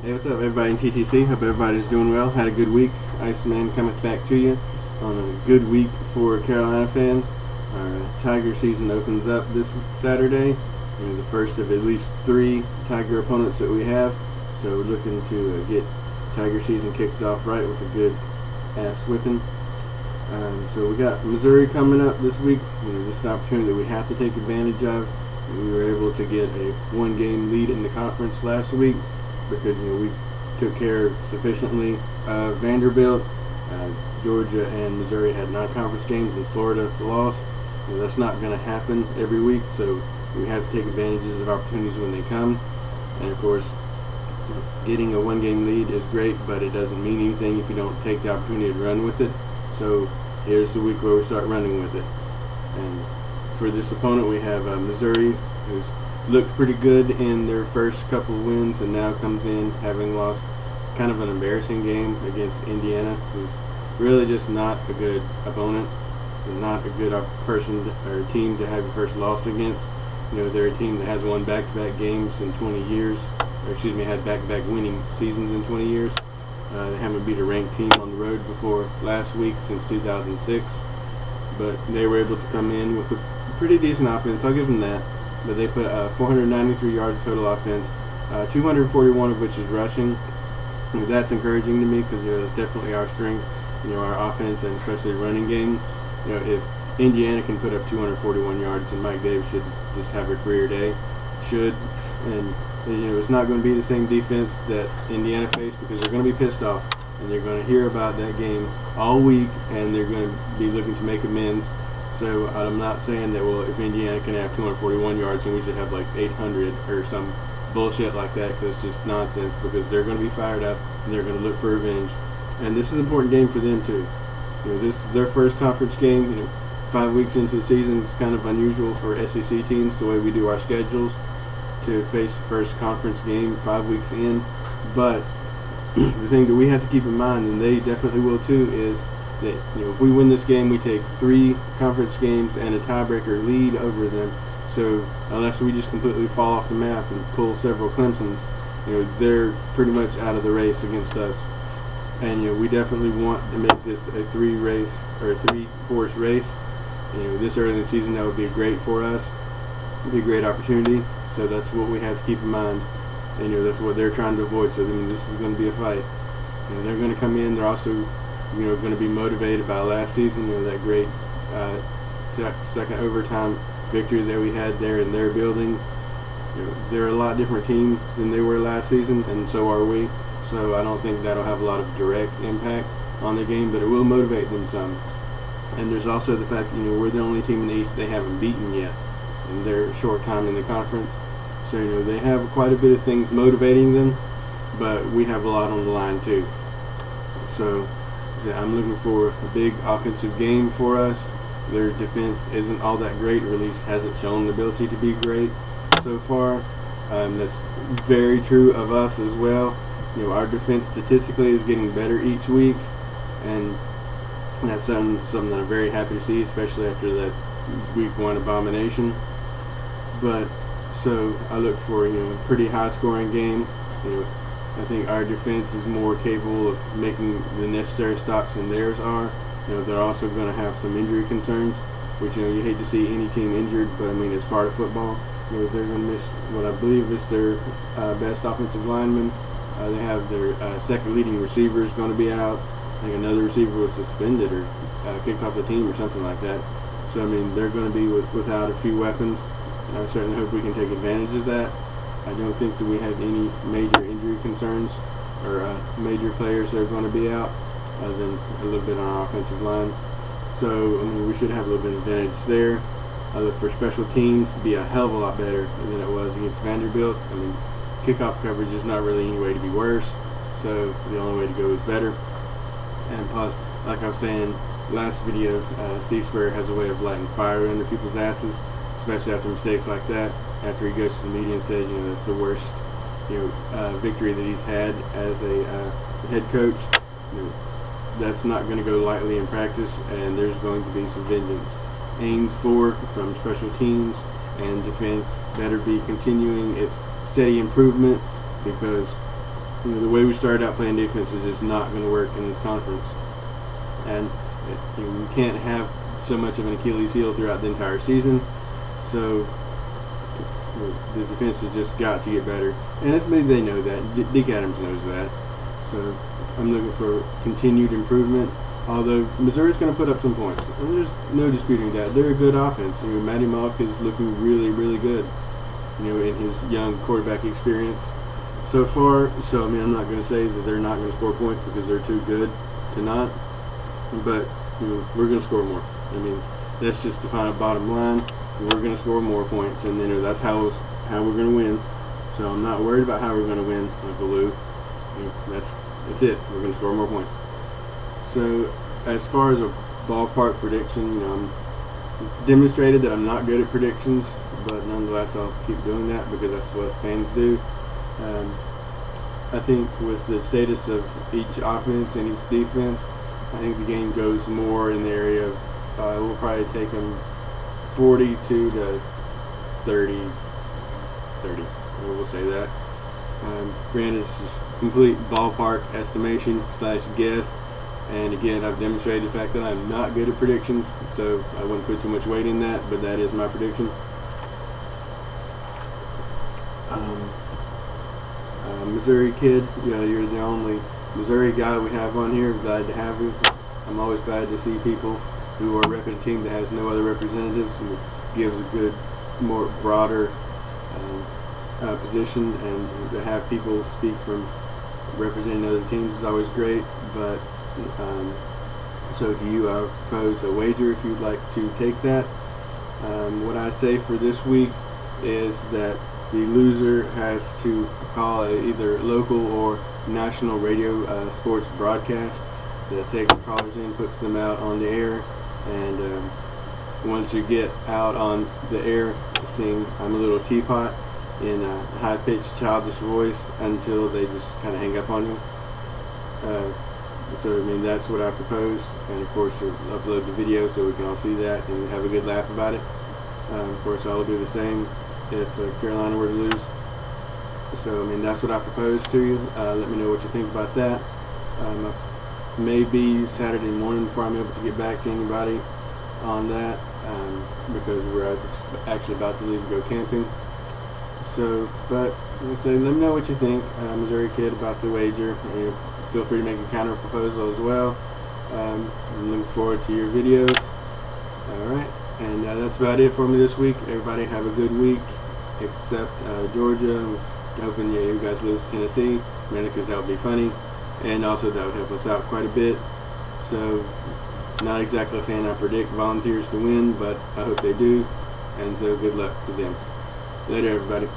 Hey, what's up, everybody in TTC? Hope everybody's doing well. Had a good week. Iceman coming back to you on a good week for Carolina fans. Our Tiger season opens up this Saturday. We're the first of at least 3 Tiger opponents that we have. So we're looking to get Tiger season kicked off right with a good ass whipping. So we got Missouri coming up this week. This is an opportunity that we have to take advantage of. We were able to get a 1-game lead in the conference last week because we took care sufficiently of Vanderbilt. Georgia and Missouri had non-conference games, and Florida lost. That's not going to happen every week, so we have to take advantages of opportunities when they come. And of course, getting a 1-game lead is great, but it doesn't mean anything if you don't take the opportunity to run with it. So here's the week where we start running with it. And for this opponent, we have Missouri, who's looked pretty good in their first couple of wins, and now comes in having lost kind of an embarrassing game against Indiana, who's really just not a good opponent, and not a good person or team to have your first loss against. They're a team that has won back-to-back games in 20 years, had back-to-back winning seasons in 20 years. They haven't beat a ranked team on the road before last week since 2006, but they were able to come in with a pretty decent offense. I'll give them that. But they put 493 yards total offense, 241 of which is rushing. That's encouraging to me because it's definitely our strength, our offense and especially running game. If Indiana can put up 241 yards, and Mike Davis should just have a career day. And it's not going to be the same defense that Indiana faced because they're going to be pissed off and they're going to hear about that game all week and they're going to be looking to make amends. So I'm not saying that, if Indiana can have 241 yards, then we should have like 800 or some bullshit like that, because it's just nonsense, because they're going to be fired up and they're going to look for revenge. And this is an important game for them too. This is their first conference game. 5 weeks into the season, it's kind of unusual for SEC teams, the way we do our schedules, to face the first conference game 5 weeks in. But the thing that we have to keep in mind, and they definitely will too, is that if we win this game, we take 3 conference games and a tiebreaker lead over them. So unless we just completely fall off the map and pull several Clemsons, they're pretty much out of the race against us. And we definitely want to make this a 3-horse race. This early in the season, that would be great for us. It'd be a great opportunity. So that's what we have to keep in mind. And that's what they're trying to avoid. So this is going to be a fight. They're going to come in. They're also going to be motivated by last season, that great second overtime victory that we had there in their building. They're a lot different team than they were last season, and so are we. So I don't think that'll have a lot of direct impact on the game, but it will motivate them some. And there's also the fact that we're the only team in the East they haven't beaten yet in their short time in the conference. So they have quite a bit of things motivating them, but we have a lot on the line too. So I'm looking for a big offensive game for us. Their defense isn't all that great, or at least hasn't shown the ability to be great so far. That's very true of us as well. Our defense statistically is getting better each week, and that's something that I'm very happy to see, especially after that week 1 abomination. But so I look for a pretty high scoring game. I think our defense is more capable of making the necessary stops than theirs are. They're also going to have some injury concerns, which you hate to see any team injured, but it's part of football. They're going to miss what I believe is their best offensive lineman. They have their second leading receiver is going to be out. I think another receiver was suspended or kicked off the team or something like that. So they're going to be without a few weapons. And I certainly hope we can take advantage of that. I don't think that we have any major injury concerns or major players that are going to be out, other than a little bit on our offensive line. So we should have a little bit of advantage there. I look for special teams to be a hell of a lot better than it was against Vanderbilt. Kickoff coverage is not really any way to be worse, so the only way to go is better. And plus, like I was saying last video, Steve Spurrier has a way of lighting fire under people's asses, especially after mistakes like that. After he goes to the media and says, that's the worst, victory that he's had as a head coach. That's not going to go lightly in practice, and there's going to be some vengeance aimed for from special teams, and defense better be continuing its steady improvement, because the way we started out playing defense is just not going to work in this conference. And you can't have so much of an Achilles heel throughout the entire season. So the defense has just got to get better. And they know that. Dick Adams knows that. So I'm looking for continued improvement. Although Missouri's going to put up some points. And there's no disputing that. They're a good offense. Matty Malk is looking really, really good, in his young quarterback experience so far. So, I'm not going to say that they're not going to score points because they're too good to not. But, we're going to score more. That's just the final bottom line. We're going to score more points, and that's how we're going to win. So I'm not worried about how we're going to win, Uncle Lou. That's it. We're going to score more points. So as far as a ballpark prediction, I'm demonstrated that I'm not good at predictions, but nonetheless I'll keep doing that because that's what fans do. I think with the status of each offense and each defense, I think the game goes more in the area of we'll probably take them 42 to 30. We'll say that. Granted, it's just complete ballpark estimation / guess. And again, I've demonstrated the fact that I'm not good at predictions, so I wouldn't put too much weight in that, but that is my prediction. Missouri kid, you're the only Missouri guy we have on here. Glad to have you. I'm always glad to see people who are repping a team that has no other representatives, and gives a good, more broader position, and to have people speak from representing other teams is always great. But so do you. I propose a wager if you'd like to take that. What I say for this week is that the loser has to call either local or national radio sports broadcast that takes callers in, puts them out on the air, and once you get out on the air, sing "I'm a Little Teapot" in a high-pitched, childish voice until they just kind of hang up on you. So that's what I propose, and of course you'll upload the video so we can all see that and have a good laugh about it. Of course I'll do the same if Carolina were to lose. So that's what I propose to you. Let me know what you think about that. Maybe Saturday morning before I'm able to get back to anybody on that, because we're actually about to leave and go camping. So, but let me know what you think, Missouri kid, about the wager. Feel free to make a counter proposal as well. I'm looking forward to your videos. Alright, and that's about it for me this week. Everybody have a good week, except Georgia. I'm hoping you guys lose to Tennessee, because that would be funny, and also that would help us out quite a bit. So, not exactly saying I predict Volunteers to win, but I hope they do, and so good luck to them. Later, everybody.